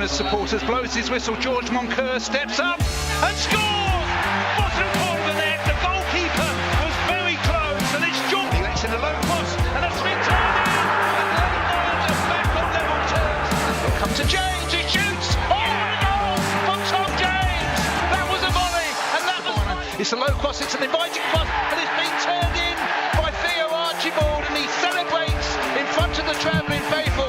Join us, supporters. Blows his whistle. George Moncur steps up and scores! Bottom corner of the net. The goalkeeper was very close, and it's John. He lets in a low cross, and a Smith turn in, and then Lions are back on level terms. He'll come to James. He shoots. Oh, and a goal from Tom James. That was a volley, and that was. It's a low cross. It's an inviting cross, and it's been turned in by Theo Archibald, and he celebrates in front of the travelling faithful.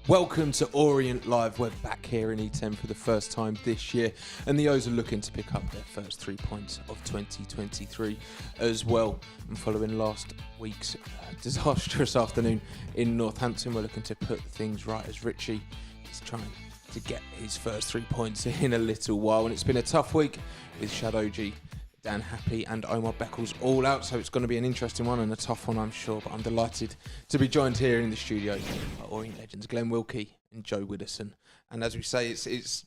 Welcome to Orient Live. We're back here in E10 for the first time this year, and the O's are looking to pick up their first 3 points of 2023 as well. And following last week's disastrous afternoon in Northampton, we're looking to put things right as Richie is trying to get his first 3 points in a little while. And it's been a tough week with Shadow G, Dan Happy and Omar Beckles all out, so it's going to be an interesting one and a tough one, I'm sure. But I'm delighted to be joined here in the studio by Orient legends Glenn Wilkie and Joe Widdowson. And as we say, it's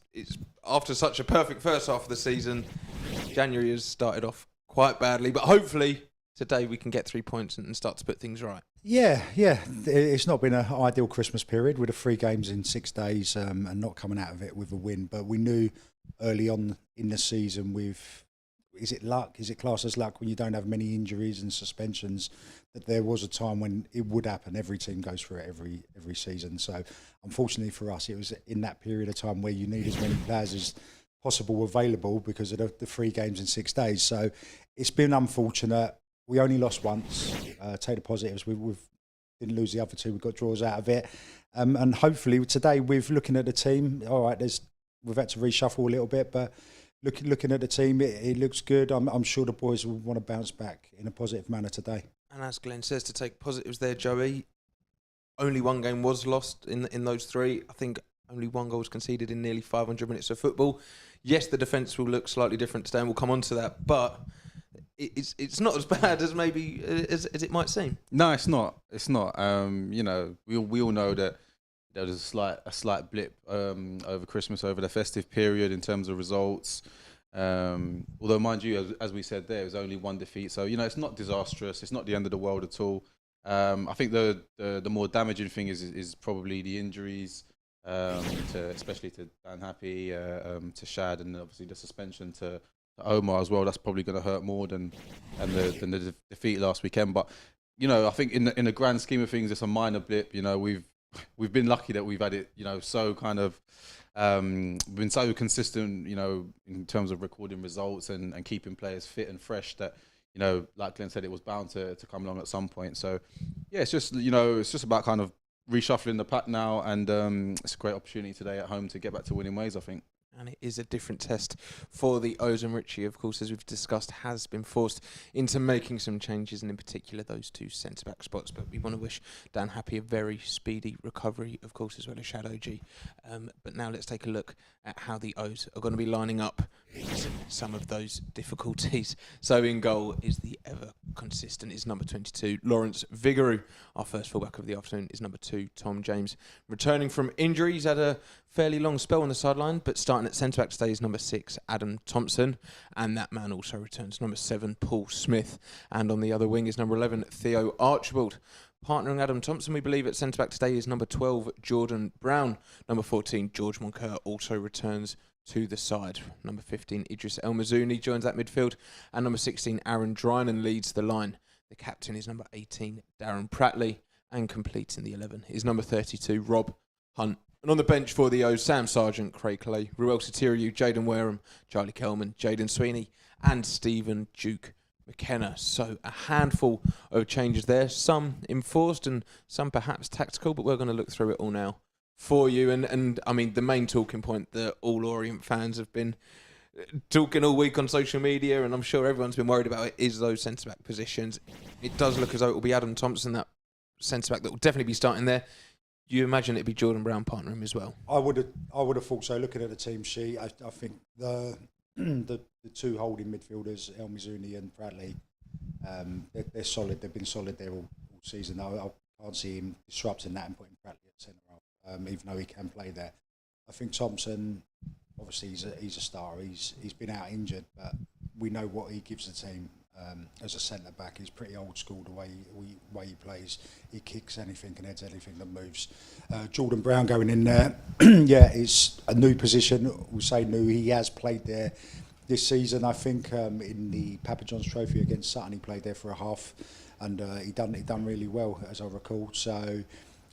after such a perfect first half of the season, January has started off quite badly, but hopefully today we can get 3 points and start to put things right. Yeah. It's not been an ideal Christmas period with the 3 games in 6 days and not coming out of it with a win. But we knew early on in the season is it luck? Is it classed as luck when you don't have many injuries and suspensions? That there was a time when it would happen. Every team goes through it every season. So unfortunately for us, it was in that period of time where you need as many players as possible available because of the 3 games in 6 days. So it's been unfortunate. We only lost once. Take the positives. We didn't lose the other 2. We got draws out of it. And hopefully today, we're looking at the team. All right, we've had to reshuffle a little bit, but looking at the team, it looks good. I'm sure the boys will want to bounce back in a positive manner today. And as Glenn says, to take positives there, Joey, only 1 game was lost in those 3. I think only 1 goal was conceded in nearly 500 minutes of football. Yes, the defence will look slightly different today, and we'll come on to that, but it's not as bad as maybe as it might seem. No, it's not. It's not. We all know that there was a slight blip over Christmas, over the festive period in terms of results. Although, mind you, as we said there, it was only 1 defeat. So, it's not disastrous. It's not the end of the world at all. I think the more damaging thing is probably the injuries, especially to Dan Happy, to Shad, and obviously the suspension to Omar as well. That's probably going to hurt more than the defeat last weekend. But, I think in the grand scheme of things, it's a minor blip. We've been lucky that we've had it, so kind of been so consistent, in terms of recording results and keeping players fit and fresh that, like Glenn said, it was bound to come along at some point. So, yeah, it's just about kind of reshuffling the pack now, and it's a great opportunity today at home to get back to winning ways, I think. And it is a different test for the O's, and Richie, of course, as we've discussed, has been forced into making some changes, and in particular those 2 centre-back spots. But we want to wish Dan Happy a very speedy recovery, of course, as well as Shadow G. But now let's take a look at how the O's are going to be lining up some of those difficulties. So in goal is the ever-consistent, is number 22, Lawrence Vigouroux. Our first fullback of the afternoon is number 2, Tom James. Returning from injury, he's had a fairly long spell on the sideline, but starting at centre-back today is number 6, Adam Thompson. And that man also returns, number 7, Paul Smith. And on the other wing is number 11, Theo Archibald. Partnering Adam Thompson, we believe, at centre-back today is number 12, Jordan Brown. Number 14, George Moncur, also returns to the side. Number 15, Idris El Mazouni joins that midfield. And number 16, Aaron Drynan leads the line. The captain is number 18, Darren Pratley. And completing the 11 is number 32, Rob Hunt. And on the bench for the O's, Sam Sargent, Craig Clay, Ruel Sotiriou, Jaden Wareham, Charlie Kelman, Jaden Sweeney, and Stephen Duke McKenna. So a handful of changes there, some enforced and some perhaps tactical, but we're going to look through it all now for you. And I mean, the main talking point that all Orient fans have been talking all week on social media, and I'm sure everyone's been worried about it, is those centre-back positions. It does look as though it will be Adam Thompson, that centre-back, that will definitely be starting there. You imagine it'd be Jordan Brown partnering him as well? I would have thought so. Looking at the team sheet, I think the 2 holding midfielders, El Mazouni and Bradley, they're solid. They've been solid there all season. I can't see him disrupting that and putting Bradley at centre half, even though he can play there. I think Thompson, obviously, he's a star. He's been out injured, but we know what he gives the team. as a centre back. He's pretty old school the way he plays. He kicks anything and heads anything that moves. Jordan Brown going in there, yeah, it's a new position. We say new. He has played there this season. I think in the Papa John's Trophy against Sutton, he played there for a half, and he done really well, as I recall. So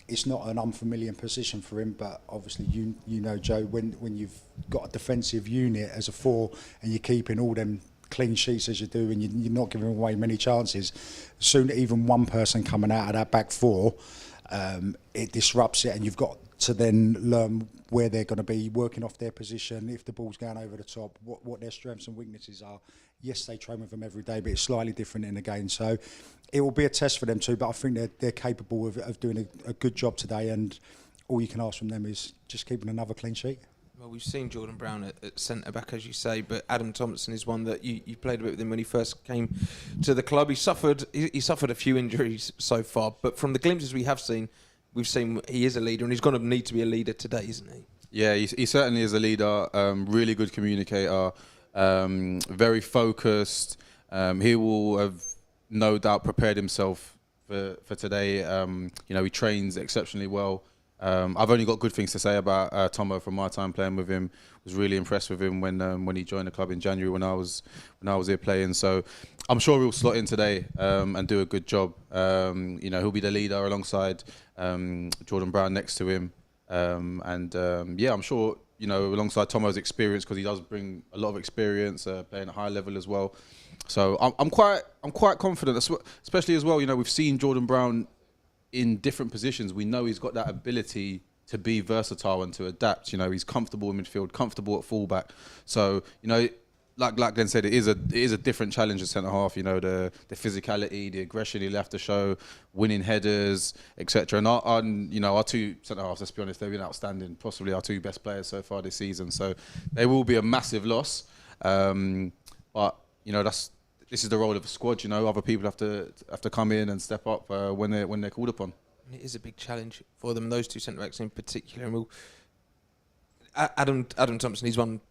it's not an unfamiliar position for him, but obviously you know, Joe, when you've got a defensive unit as a 4 and you're keeping all them clean sheets as you do, and you're not giving away many chances, soon even one person coming out of that back 4, it disrupts it, and you've got to then learn where they're going to be working off their position, if the ball's going over the top, what their strengths and weaknesses are. Yes, they train with them every day, but it's slightly different in the game. So it will be a test for them too, but I think they're capable of doing a good job today, and all you can ask from them is just keeping another clean sheet. Well, we've seen Jordan Brown at centre-back, as you say, but Adam Thompson is one that you played a bit with him when he first came to the club. He suffered a few injuries so far, but from the glimpses we've seen he is a leader, and he's going to need to be a leader today, isn't he? Yeah, he certainly is a leader, really good communicator, very focused. He will have no doubt prepared himself for today. He trains exceptionally well. I've only got good things to say about Tomo from my time playing with him. Was really impressed with him when he joined the club in January when I was here playing. So I'm sure he'll slot in today and do a good job. He'll be the leader alongside Jordan Brown next to him. I'm sure alongside Tomo's experience, because he does bring a lot of experience playing at high level as well. So I'm quite confident, especially as well. We've seen Jordan Brown in different positions. We know he's got that ability to be versatile and to adapt. He's comfortable in midfield, comfortable at fullback. So like Glenn said, it is a different challenge at centre half. The physicality, the aggression he'll have to show, winning headers, etc. And our 2 centre halves, let's be honest, they've been outstanding. Possibly our 2 best players so far this season. So they will be a massive loss. But this is the role of a squad. Other people have to come in and step up when they're called upon. It is a big challenge for them, those 2 centre backs in particular. And Adam Thompson, he's won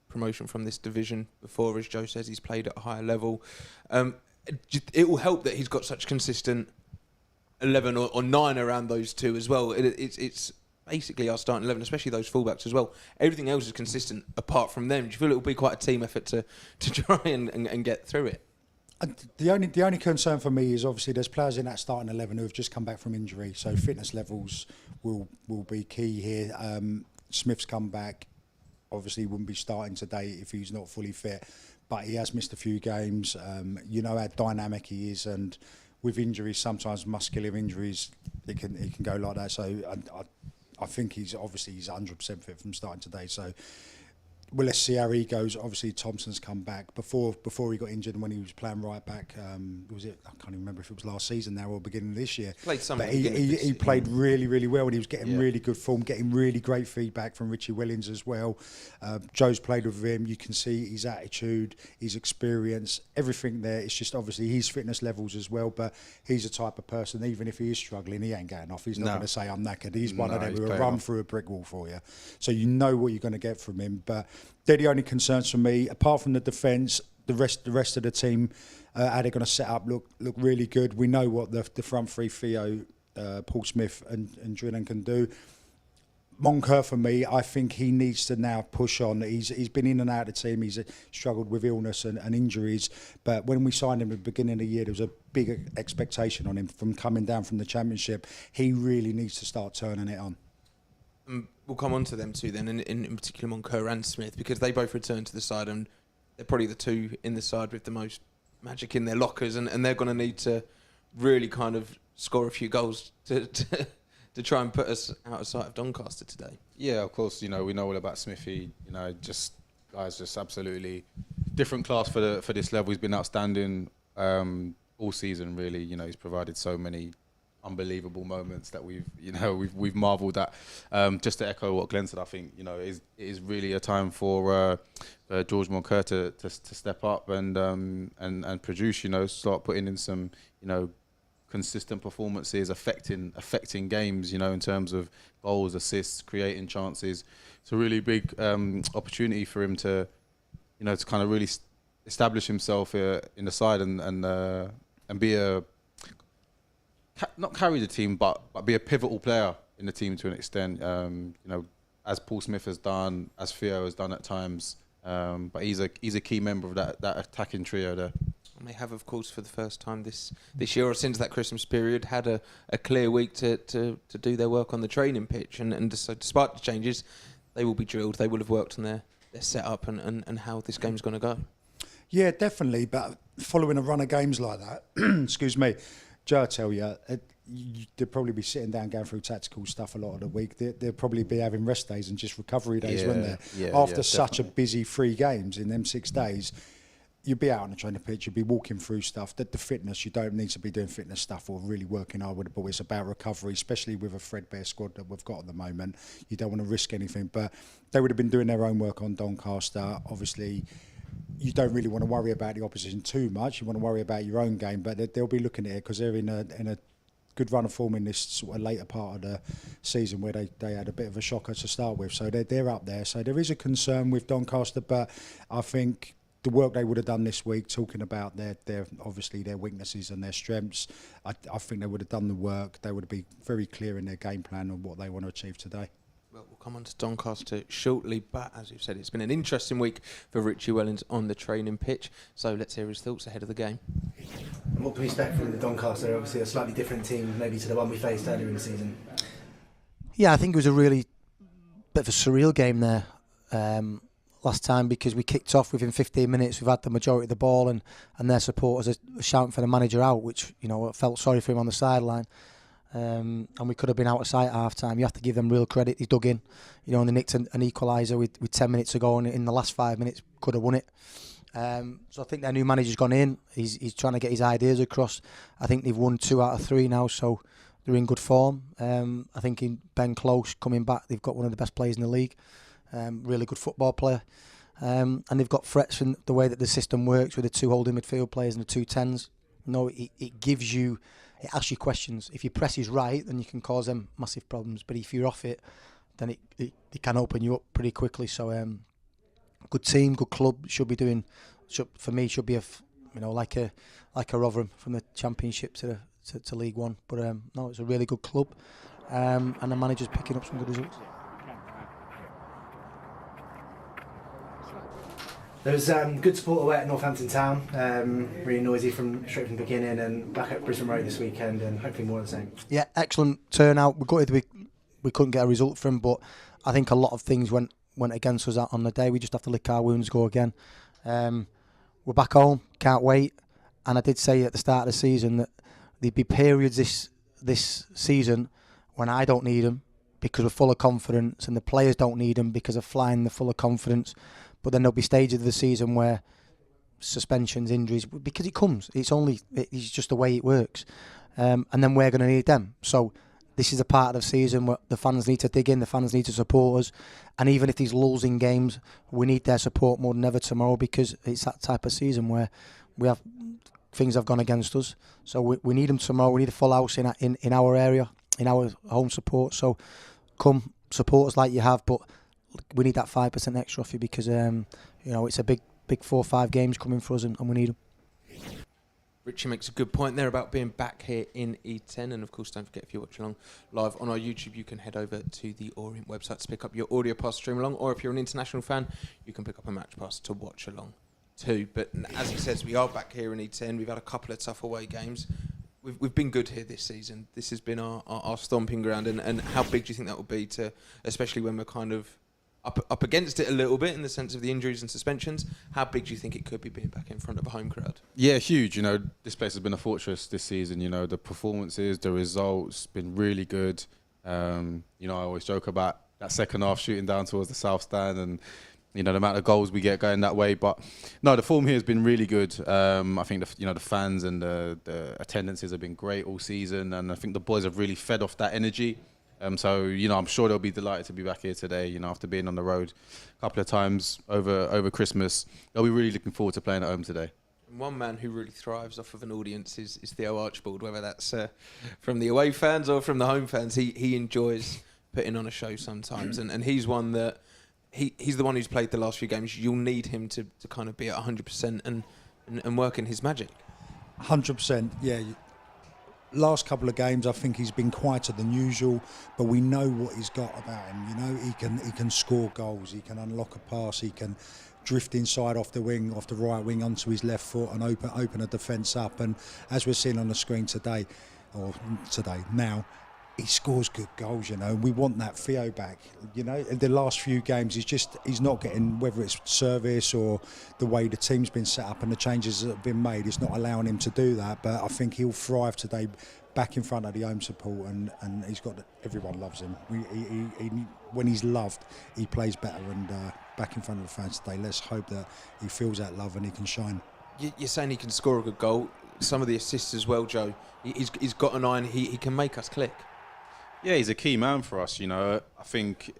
promotion from this division before, as Joe says. He's played at a higher level. It will help that he's got such consistent 11 or 9 around those 2 as well. It's basically our starting 11, especially those fullbacks as well. Everything else is consistent apart from them. Do you feel it will be quite a team effort to try and get through it? The only concern for me is obviously there's players in that starting 11 who have just come back from injury, so fitness levels will be key here. Smith's come back, obviously wouldn't be starting today if he's not fully fit, but he has missed a few games. How dynamic he is, and with injuries, sometimes muscular injuries, it can go like that. So I think he's 100% fit from starting today. So. Well, let's see how he goes. Obviously, Thompson's come back before he got injured, and when he was playing right back. Was it? I can't even remember if it was last season now or beginning of this year. He played really, really well, and he was getting really good form, getting really great feedback from Richie Willings as well. Joe's played with him. You can see his attitude, his experience, everything there. It's just obviously his fitness levels as well. But he's a type of person, even if he is struggling, he ain't getting off. He's not going to say I'm knackered. He's one of them who will run through a brick wall for you. So you know what you're going to get from him, but. They're the only concerns for me. Apart from the defence, the rest of the team, how they're going to set up look really good. We know what the front 3, Theo, Paul Smith and Drillan can do. Moncur, for me, I think he needs to now push on. He's been in and out of the team. He's struggled with illness and injuries. But when we signed him at the beginning of the year, there was a big expectation on him from coming down from the Championship. He really needs to start turning it on. We'll come on to them 2 then, in particular Moncur and Smith, because they both return to the side, and they're probably the 2 in the side with the most magic in their lockers, and they're going to need to really kind of score a few goals to try and put us out of sight of Doncaster today. Yeah, of course. We know all about Smithy. Just absolutely different class for this level. He's been outstanding all season. Really, he's provided so many unbelievable moments that we've marvelled at. Just to echo what Glenn said, I think it is really a time for George Moncur to step up and produce. Start putting in some consistent performances, affecting games. In terms of goals, assists, creating chances. It's a really big opportunity for him to to kind of really establish himself in the side and be not carry the team, but be a pivotal player in the team to an extent. As Paul Smith has done, as Theo has done at times. But he's a key member of that attacking trio there. And they have, of course, for the first time this year or since that Christmas period, had a clear week to do their work on the training pitch. And so despite the changes, they will be drilled. They will have worked on their setup and how this game's going to go. Yeah, definitely. But following a run of games like that, excuse me, Joe, I tell you, they'll probably be sitting down going through tactical stuff a lot of the week. They'll probably be having rest days and just recovery days, won't they? Yeah, After such a busy 3 games in them 6 days, you'd be out on the training pitch, you'd be walking through stuff. The fitness, you don't need to be doing fitness stuff or really working hard with it, but it's about recovery, especially with a threadbare squad that we've got at the moment. You don't want to risk anything. But they would have been doing their own work on Doncaster. Obviously, you don't really want to worry about the opposition too much. You want to worry about your own game, but they'll be looking at it because they're in a good run of form in this sort of later part of the season where they had a bit of a shocker to start with. So they're up there. So there is a concern with Doncaster, but I think the work they would have done this week, talking about their obviously their weaknesses and their strengths, I think they would have done the work. They would be very clear in their game plan on what they want to achieve today. Well, we'll come on to Doncaster shortly, but as you've said, it's been an interesting week for Richie Wellens on the training pitch. So let's hear his thoughts ahead of the game. And what can we expect from the Doncaster? Obviously a slightly different team maybe to the one we faced earlier in the season. Yeah, I think it was a really bit of a surreal game there last time because we kicked off within 15 minutes. We've had the majority of the ball and their supporters are shouting for the manager out, which, I felt sorry for him on the sideline. And we could have been out of sight at half time. You have to give them real credit. He dug in, and they nicked an equaliser with 10 minutes to go, and in the last 5 minutes could have won it. So I think their new manager's gone in. He's trying to get his ideas across. I think they've won 2 out of 3 now, so they're in good form. I think in Ben Close coming back, they've got one of the best players in the league. Really good football player. And they've got threats from the way that the system works with the 2 holding midfield players and the 2 10s. It asks you questions. If your press is right, then you can cause them massive problems. But if you're off it, then it can open you up pretty quickly. So, good team, good club. Should be like a Rovers from the Championship to League One. But no, it's a really good club, and the manager's picking up some good results. There was good support away at Northampton Town, really noisy straight from the beginning, and back at Brisbane Road this weekend, and hopefully more of the same. Yeah, excellent turnout. We couldn't get a result from, but I think a lot of things went against us on the day. We just have to lick our wounds, go again. We're back home, can't wait. And I did say at the start of the season that there'd be periods this season when I don't need them because we're full of confidence, and the players don't need them because they're flying, they're full of confidence. But then there'll be stages of the season where suspensions, injuries, because it comes. It's just the way it works. And then we're going to need them. So this is a part of the season where the fans need to dig in, the fans need to support us. And even if these lulls in games, we need their support more than ever tomorrow because it's that type of season where things have gone against us. So we need them tomorrow. We need a full house in our area, in our home support. So come support us like you have, but we need that 5% extra off you because it's a big 4 or 5 games coming for us and we need them. Richie makes a good point there about being back here in E10, and of course don't forget, if you're watching along live on our YouTube, you can head over to the Orient website to pick up your audio pass to stream along, or if you're an international fan, you can pick up a match pass to watch along too. But as he says, we are back here in E10. We've had a couple of tough away games. We've been good here this season. This has been our stomping ground, and how big do you think that will be to, especially when we're kind of up against it a little bit in the sense of the injuries and suspensions? How big do you think it could be being back in front of a home crowd? Yeah, huge. This place has been a fortress this season. The performances, the results, been really good. I always joke about that second half shooting down towards the south stand and, the amount of goals we get going that way. But no, the form here has been really good. I think the fans and the attendances have been great all season, and I think the boys have really fed off that energy. So I'm sure they'll be delighted to be back here today. After being on the road a couple of times over Christmas, they'll be really looking forward to playing at home today. And one man who really thrives off of an audience is Theo Archibald. Whether that's from the away fans or from the home fans, he enjoys putting on a show sometimes, and he's one that he's the one who's played the last few games. You'll need him to kind of be at 100% and working his magic. 100%, yeah. Last couple of games, I think he's been quieter than usual, but we know what he's got about him. You know, he can score goals, he can unlock a pass, he can drift inside off the right wing onto his left foot and open a defence up. And as we're seeing on the screen now, he scores good goals, you know. We want that Theo back. You know, in the last few games, he's not getting, whether it's service or the way the team's been set up and the changes that have been made, it's not allowing him to do that. But I think he'll thrive today back in front of the home support, and he's got, everyone loves him. When he's loved, he plays better, and back in front of the fans today, let's hope that he feels that love and he can shine. You're saying he can score a good goal. Some of the assists as well, Joe. He's got an eye and he can make us click. Yeah, he's a key man for us, you know. I think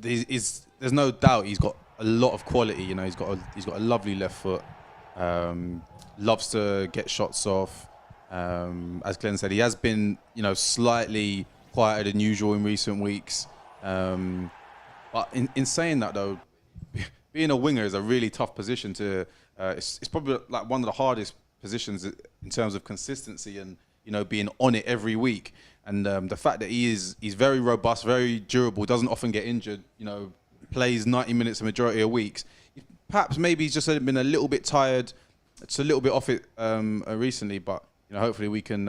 there's no doubt he's got a lot of quality, you know. He's got a lovely left foot, loves to get shots off. As Glenn said, he has been, you know, slightly quieter than usual in recent weeks. But in saying that, though, being a winger is a really tough position to. It's probably like one of the hardest positions in terms of consistency and, you know, being on it every week. And the fact that he's very robust, very durable, doesn't often get injured, you know, plays 90 minutes a majority of weeks. Perhaps maybe he's just been a little bit tired. It's a little bit off it recently, but, you know, hopefully we can,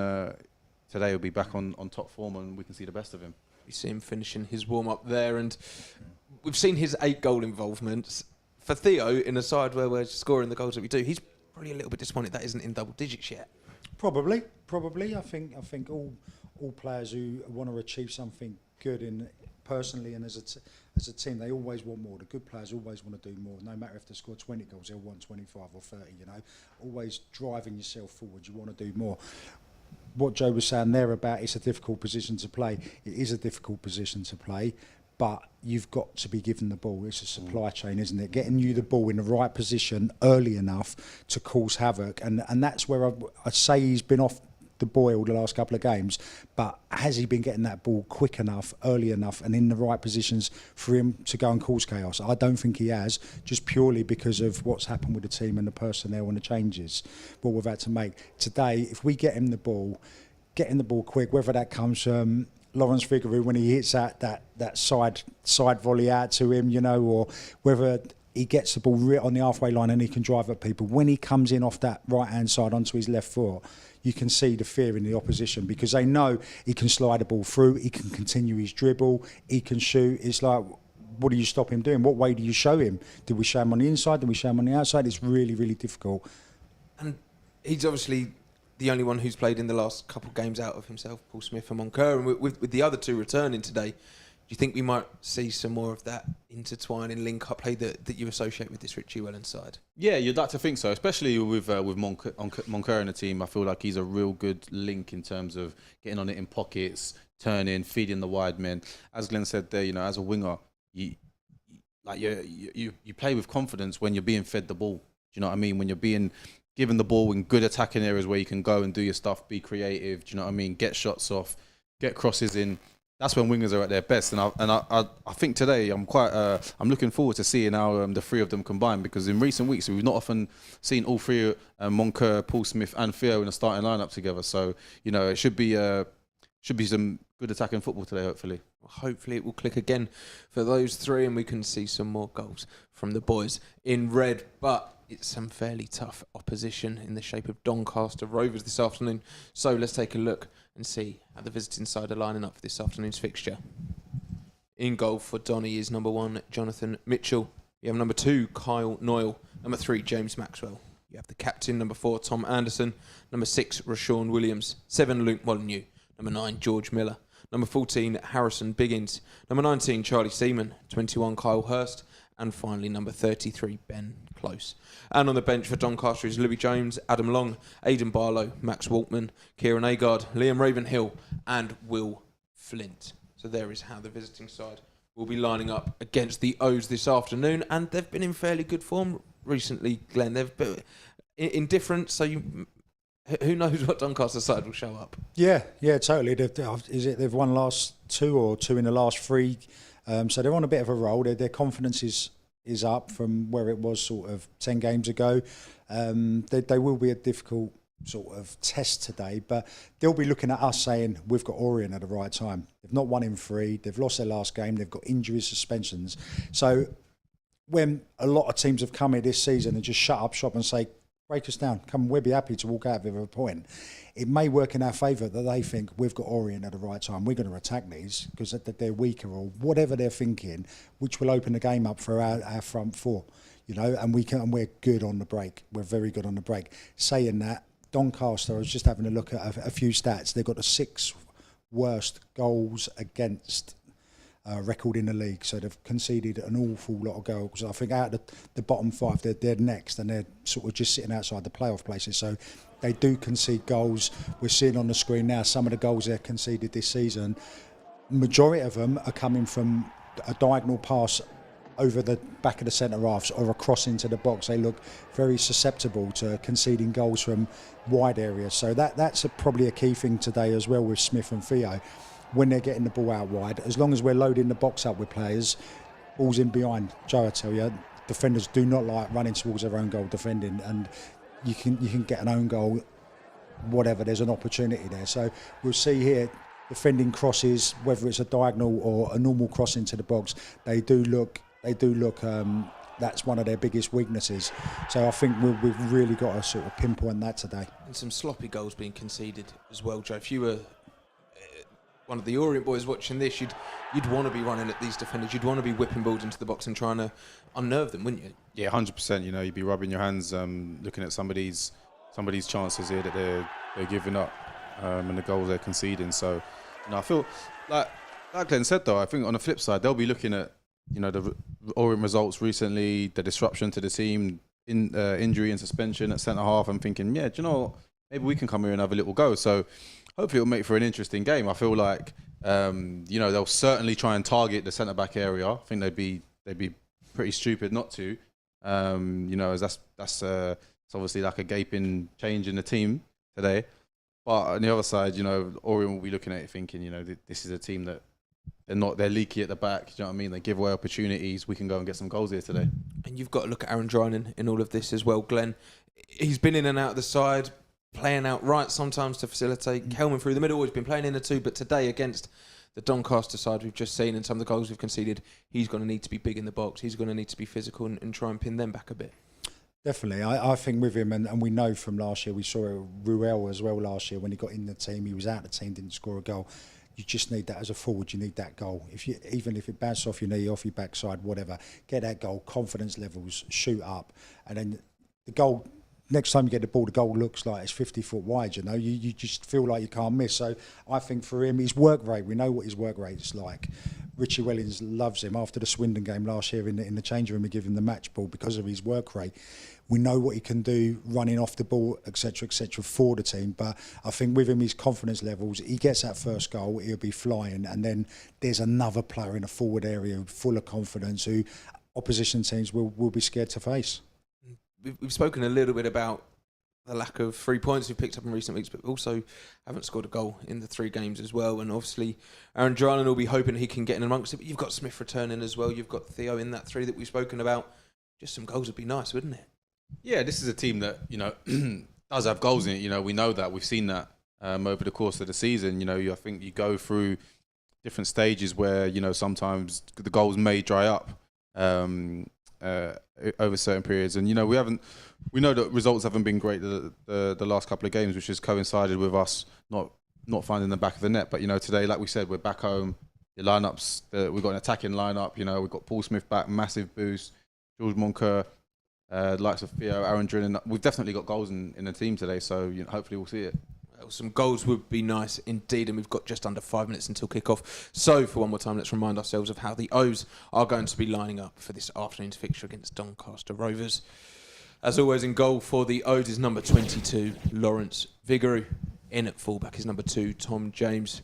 today he'll be back on top form and we can see the best of him. We see him finishing his warm-up there, and we've seen his 8 goal involvements. For Theo, in a side where we're scoring the goals that we do, he's probably a little bit disappointed that isn't in double digits yet. Probably. I think all players who want to achieve something good personally and as a team, they always want more. The good players always want to do more. No matter if they score 20 goals, they'll want 25 or 30, you know. Always driving yourself forward, you want to do more. What Joe was saying there about it's a difficult position to play, it is a difficult position to play, but you've got to be given the ball. It's a supply chain, isn't it? Getting you the ball in the right position early enough to cause havoc. And that's where I say he's been off the boil the last couple of games, but has he been getting that ball quick enough, early enough, and in the right positions for him to go and cause chaos? I don't think he has, just purely because of what's happened with the team and the personnel and the changes what we've had to make. Today, if we get him the ball quick, whether that comes from Lawrence Figueroa when he hits that side volley out to him, you know, or whether he gets the ball right on the halfway line and he can drive at people. When he comes in off that right-hand side onto his left foot, you can see the fear in the opposition because they know he can slide the ball through, he can continue his dribble, he can shoot. It's like, what do you stop him doing? What way do you show him? Do we show him on the inside? Do we show him on the outside? It's really, really difficult. And he's obviously the only one who's played in the last couple of games out of himself, Paul Smith and Moncur. And with the other two returning today, do you think we might see some more of that intertwining link-up play that you associate with this Richie Wellens side? Yeah, you'd like to think so, especially with Moncur in the team. I feel like he's a real good link in terms of getting on it in pockets, turning, feeding the wide men. As Glenn said there, you know, as a winger, you play with confidence when you're being fed the ball. Do you know what I mean? When you're being given the ball in good attacking areas where you can go and do your stuff, be creative. Do you know what I mean? Get shots off, get crosses in. That's when wingers are at their best, and I think today I'm looking forward to seeing how the three of them combine, because in recent weeks we've not often seen all three, Moncur, Paul Smith, and Theo in a starting lineup together. So, you know, it should be some good attacking football today. Hopefully it will click again for those three, and we can see some more goals from the boys in red. But it's some fairly tough opposition in the shape of Doncaster Rovers this afternoon. So let's take a look and see how the visiting side are lining up for this afternoon's fixture. In goal for Donny is number 1, Jonathan Mitchell. You have number 2, Kyle Noyle. Number 3, James Maxwell. You have the captain, number 4, Tom Anderson. Number 6, Rashawn Williams. 7, Luke Molyneux. Number 9, George Miller. Number 14, Harrison Biggins. Number 19, Charlie Seaman. 21, Kyle Hurst. And finally, number 33, Ben Close. And on the bench for Doncaster is Louis Jones, Adam Long, Aidan Barlow, Max Waltman, Kieran Agard, Liam Ravenhill, and Will Flint. So there is how the visiting side will be lining up against the O's this afternoon. And they've been in fairly good form recently, Glenn. They've been indifferent, so who knows what Doncaster side will show up. Yeah, totally. They've won last 2 or 2 in the last 3. So they're on a bit of a roll. Their confidence is up from where it was sort of 10 games ago. They will be a difficult sort of test today, but they'll be looking at us saying we've got Orient at the right time. They've not won in 3. They've lost their last game. They've got injuries, suspensions. So when a lot of teams have come here this season and just shut up shop and say, break us down, come, we'll be happy to walk out with a point, it may work in our favour that they think we've got Orient at the right time. We're going to attack these because they're weaker or whatever they're thinking, which will open the game up for our front four, you know, and we're good on the break. We're very good on the break. Saying that, Doncaster, I was just having a look at a few stats. They've got the 6th worst goals against record in the league, so they've conceded an awful lot of goals. I think out of the bottom 5, they're next, and they're sort of just sitting outside the playoff places. So they do concede goals. We're seeing on the screen now some of the goals they've conceded this season. Majority of them are coming from a diagonal pass over the back of the centre halves or across into the box. They look very susceptible to conceding goals from wide areas. So that's probably a key thing today as well with Smith and Theo. When they're getting the ball out wide, as long as we're loading the box up with players, balls in behind. Joe, I tell you, defenders do not like running towards their own goal defending, and you can get an own goal, whatever, there's an opportunity there. So we'll see here, defending crosses, whether it's a diagonal or a normal cross into the box, they do look that's one of their biggest weaknesses. So I think we've really got to sort of pinpoint that today. And some sloppy goals being conceded as well, Joe. If you were one of the Orient boys watching this, you'd want to be running at these defenders. You'd want to be whipping balls into the box and trying to unnerve them, wouldn't you? Yeah, 100%. You know, you'd be rubbing your hands, looking at somebody's chances here that they're giving up, and the goals they're conceding. So, you know, I feel like Glenn said, though, I think on the flip side, they'll be looking at, you know, the Orient results recently, the disruption to the team, injury and suspension at centre half, and thinking, yeah, do you know what? Maybe we can come here and have a little go. So hopefully it'll make for an interesting game. I feel like, you know, they'll certainly try and target the centre back area. I think they'd be pretty stupid not to. You know, as that's it's obviously like a gaping change in the team today. But on the other side, you know, Orient will be looking at it thinking, you know, this is a team that they're leaky at the back. Do you know what I mean? They give away opportunities. We can go and get some goals here today. And you've got to look at Aaron Drinan in all of this as well, Glenn. He's been in and out of the side, playing out right sometimes to facilitate. Kelman through the middle, he's been playing in the 2, but today against the Doncaster side we've just seen and some of the goals we've conceded, he's going to need to be big in the box. He's going to need to be physical and try and pin them back a bit. Definitely. I think with him, and we know from last year, we saw it Ruel as well last year when he got in the team, he was out of the team, didn't score a goal. You just need that as a forward. You need that goal. Even if it bounces off your knee, off your backside, whatever, get that goal. Confidence levels shoot up, and then the goal. Next time you get the ball, the goal looks like it's 50 foot wide. You know, you just feel like you can't miss. So I think for him, his work rate. We know what his work rate is like. Richie Wellings loves him. After the Swindon game last year in the change room, we give him the match ball because of his work rate. We know what he can do running off the ball, etc., for the team. But I think with him, his confidence levels, he gets that first goal, he'll be flying. And then there's another player in the forward area full of confidence who opposition teams will be scared to face. We've spoken a little bit about the lack of 3 points we've picked up in recent weeks, but also haven't scored a goal in the 3 games as well. And obviously, Aaron Drinan will be hoping he can get in amongst it. But you've got Smith returning as well. You've got Theo in that 3 that we've spoken about. Just some goals would be nice, wouldn't it? Yeah, this is a team that, you know, does have goals in it. You know, we know that. We've seen that over the course of the season. You know, I think you go through different stages where, you know, sometimes the goals may dry up over certain periods. And, you know, we know that results haven't been great the last couple of games, which has coincided with us not finding the back of the net. But, you know, today, like we said, we're back home. The lineups, we've got an attacking lineup. You know, we've got Paul Smith back, massive boost. George Moncur, the likes of Theo, Aaron Drinan. We've definitely got goals in the team today, so, you know, hopefully we'll see it. Well, some goals would be nice indeed, and we've got just under 5 minutes until kick-off. So, for one more time, let's remind ourselves of how the O's are going to be lining up for this afternoon's fixture against Doncaster Rovers. As always, in goal for the O's is number 22, Lawrence Vigouroux. In at fullback is number 2, Tom James.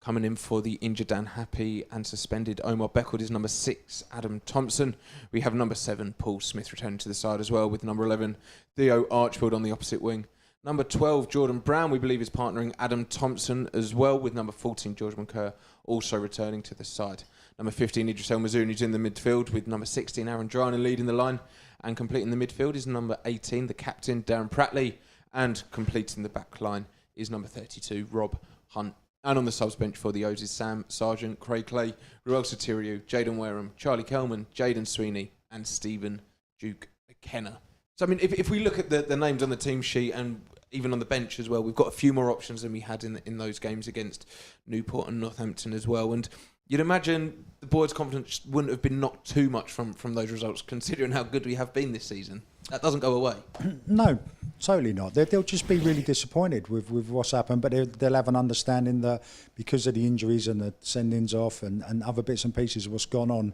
Coming in for the injured Dan Happy and suspended Omar Beckwood is number 6, Adam Thompson. We have number 7, Paul Smith returning to the side as well, with number 11, Theo Archfield on the opposite wing. Number 12, Jordan Brown, we believe, is partnering Adam Thompson as well, with number 14, George Moncur, also returning to the side. Number 15, Idris El Mazouni is in the midfield, with number 16, Aaron Drana leading the line. And completing the midfield is number 18, the captain, Darren Pratley. And completing the back line is number 32, Rob Hunt. And on the subs bench for the O's is Sam Sargent, Craig Clay, Ruel Sotiriou, Jaden Wareham, Charlie Kelman, Jaden Sweeney, and Stephen Duke McKenna. So, I mean, if we look at the names on the team sheet and even on the bench as well, we've got a few more options than we had in those games against Newport and Northampton as well. And you'd imagine the boys' confidence wouldn't have been knocked too much from those results, considering how good we have been this season. That doesn't go away. No, totally not. They'll just be really disappointed with what's happened, but they'll have an understanding that because of the injuries and the sendings off and other bits and pieces of what's gone on,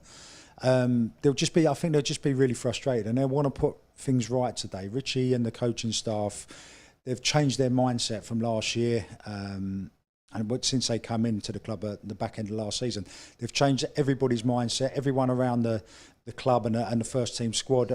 I think they'll just be really frustrated, and they'll want to put things right today. Richie and the coaching staff, they've changed their mindset from last year. And since they come into the club at the back end of last season, they've changed everybody's mindset. Everyone around the club and the first team squad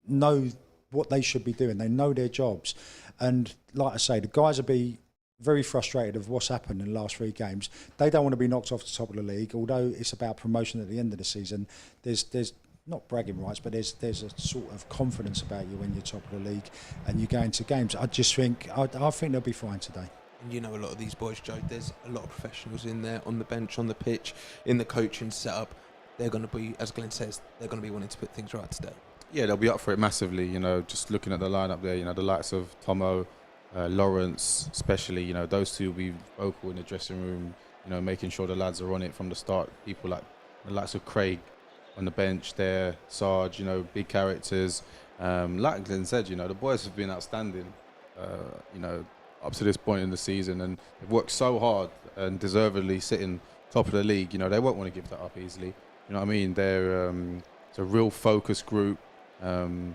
know what they should be doing. They know their jobs. And like I say, the guys will be very frustrated of what's happened in the last 3 games. They don't want to be knocked off the top of the league, although it's about promotion at the end of the season. There's not bragging rights, but there's a sort of confidence about you when you're top of the league and you go into games. I think they'll be fine today. And you know a lot of these boys, Joe, there's a lot of professionals in there, on the bench, on the pitch, in the coaching setup. They're going to be, as Glenn says, they're going to be wanting to put things right today. Yeah, they'll be up for it massively. You know, just looking at the lineup there, you know, the likes of Tomo, Lawrence, especially, you know, those two will be vocal in the dressing room, you know, making sure the lads are on it from the start. People like the likes of Craig on the bench there, Sarge, you know, big characters. Like Glenn said, you know, the boys have been outstanding, you know, up to this point in the season, and they've worked so hard and deservedly sitting top of the league. You know, they won't want to give that up easily. You know what I mean? They're it's a real focused group. You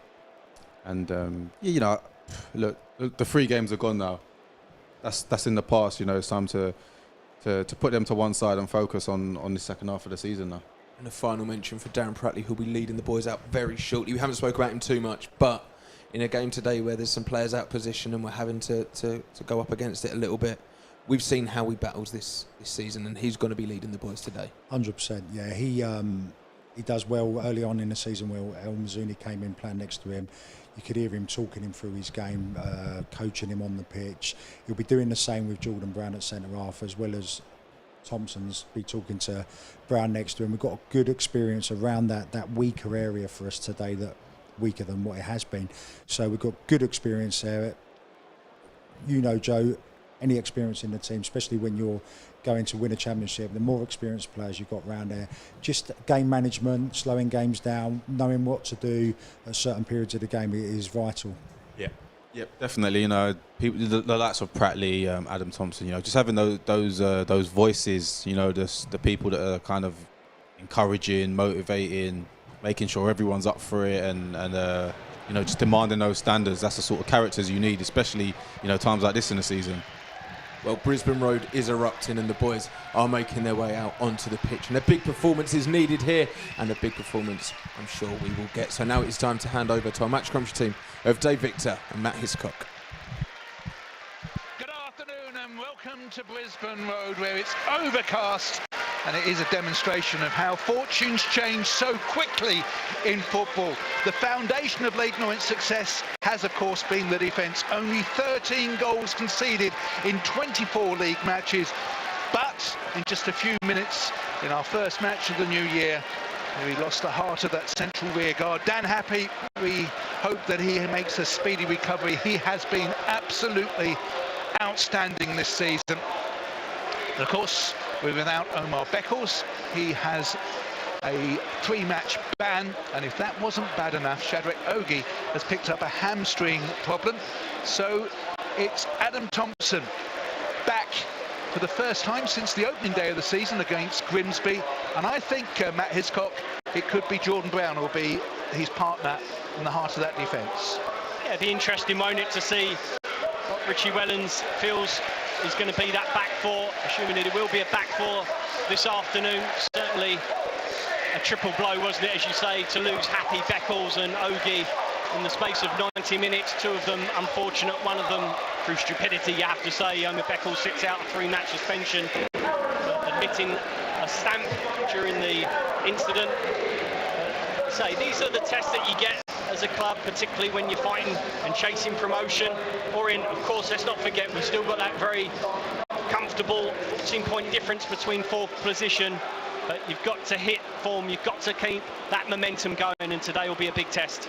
know, look, the 3 games are gone now. That's in the past. You know, it's time to put them to one side and focus on the second half of the season now. And a final mention for Darren Pratley, who'll be leading the boys out very shortly. We haven't spoken about him too much, but in a game today where there's some players out of position and we're having to go up against it a little bit, we've seen how he battles this season, and he's going to be leading the boys today. 100%, yeah. He does well early on in the season where El Mazouni came in playing next to him. You could hear him talking him through his game, coaching him on the pitch. He'll be doing the same with Jordan Brown at centre-half, as well as Thompson's be talking to Brown next to him. We've got a good experience around that weaker area for us today, that weaker than what it has been. So we've got good experience there. You know, Joe, any experience in the team, especially when you're going to win a championship, the more experienced players you've got around there, just game management, slowing games down, knowing what to do at certain periods of the game is vital. Yeah, definitely. You know, people, the likes of Pratley, Adam Thompson. You know, just having those voices. You know, the people that are kind of encouraging, motivating, making sure everyone's up for it, and you know, just demanding those standards. That's the sort of characters you need, especially, you know, times like this in the season. Well, Brisbane Road is erupting and the boys are making their way out onto the pitch. And a big performance is needed here, and a big performance I'm sure we will get. So now it's time to hand over to our match crunch team of Dave Victor and Matt Hiscock. Good afternoon and welcome to Brisbane Road, where it's overcast, and it is a demonstration of how fortunes change so quickly in football. The foundation of Leyton Orient's success has, of course, been the defence. Only 13 goals conceded in 24 league matches. But in just a few minutes, in our first match of the new year, we lost the heart of that central rear guard. Dan Happy, we hope that he makes a speedy recovery. He has been absolutely outstanding this season. And of course, we're without Omar Beckles. He has a 3-match ban, and if that wasn't bad enough, Shadrach Ogie has picked up a hamstring problem. So it's Adam Thompson back for the first time since the opening day of the season against Grimsby, and I think, Matt Hiscock, it could be Jordan Brown will be his partner in the heart of that defence. Yeah, it'd be interesting, won't it, to see what Richie Wellens feels is going to be that back four, assuming that it will be a back four this afternoon. Certainly a triple blow, wasn't it, as you say, to lose Happy, Beckles and Ogie in the space of 90 minutes. 2 of them unfortunate, one of them through stupidity, you have to say. Omar Beckles sits out a 3-match suspension for admitting a stamp during the incident. Say, these are the tests that you get as a club, particularly when you're fighting and chasing promotion. Orient, of course, let's not forget, we've still got that very comfortable 14-point difference between 4th position. But you've got to hit form, you've got to keep that momentum going, and today will be a big test.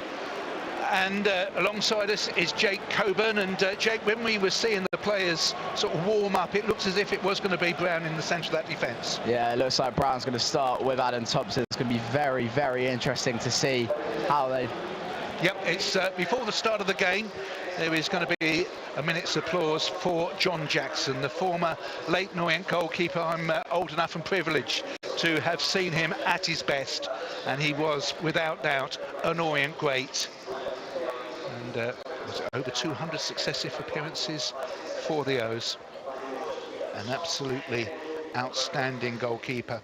And alongside us is Jake Coburn. And Jake, when we were seeing the players sort of warm up, it looks as if it was going to be Brown in the centre of that defence. Yeah, it looks like Brown's going to start with Adam Thompson. It's going to be very, very interesting to see how they... Yep, it's before the start of the game. There is going to be a minute's applause for John Jackson, the former Leyton Orient goalkeeper. I'm old enough and privileged to have seen him at his best, and he was, without doubt, an Orient great. And was over 200 successive appearances for the O's. An absolutely outstanding goalkeeper.